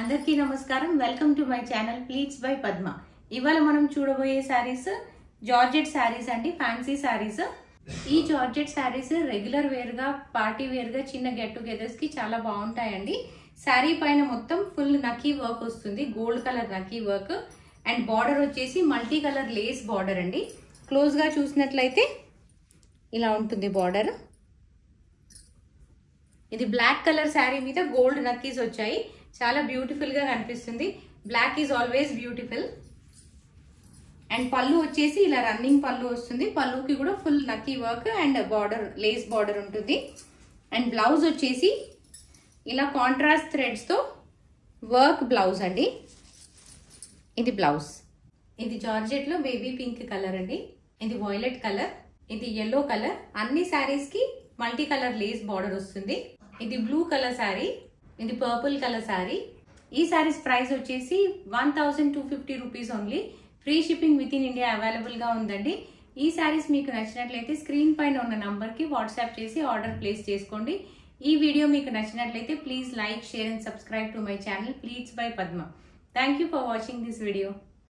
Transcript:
అందరికీ నమస్కారం. Welcome to my channel pleats by Padma. ఇవాళ మనం చూడబోయే శారీస్ జార్జెట్ శారీస్ అండి, ఫ్యాన్సీ శారీస్. ఈ జార్జెట్ శారీస్ రెగ్యులర్ వేర్ గా, పార్టీ వేర్ గా, చిన్న గెట్ టుగెదర్స్ కి చాలా బాగుంటాయండి. శారీ పైన మొత్తం ఫుల్ నకీ వర్క్ వస్తుంది, గోల్డ్ కలర్ నకీ వర్క్. అండ్ బార్డర్ వచ్చేసి మల్టీ కలర్ లేస్ బార్డర్ అండి. క్లోజ్ గా చూసినట్లయితే ఇలా ఉంటుంది బార్డర్. ఇది బ్లాక్ కలర్ శారీ మీద గోల్డ్ నక్కీస్ వచ్చాయి, చాలా బ్యూటిఫుల్ గా కనిపిస్తుంది. Black is always beautiful. And pallu వచ్చేసి ఇలా రన్నింగ్ పళ్ళు వస్తుంది. పళ్ళుకి కూడా ఫుల్ నక్కీ work and border, lace border ఉంటుంది. అండ్ బ్లౌజ్ వచ్చేసి ఇలా కాంట్రాస్ట్ థ్రెడ్స్ తో వర్క్ బ్లౌజ్ అండి. ఇది బ్లౌజ్. ఇది జార్జెట్ లో బేబీ పింక్ కలర్ అండి. ఇది వైలెట్ కలర్, ఇది yellow కలర్. అన్ని శారీస్ కి మల్టీ కలర్ లేస్ బార్డర్ వస్తుంది. ఇది బ్లూ కలర్ శారీ, ఇది పర్పుల్ కలర్ శారీ. ఈ శారీస్ ప్రైస్ వచ్చేసి 1250 rupees only. Free shipping with in India available గా ఉందండి. ఈ శారీస్ మీకు నచ్చినట్లయితే స్క్రీన్ పైన ఉన్న నంబర్ కి వాట్సాప్ చేసి ఆర్డర్ ప్లేస్ చేసుకోండి. ఈ వీడియో మీకు నచ్చినట్లయితే please like, share and subscribe to my channel pleats by Padma. Thank you for watching this video.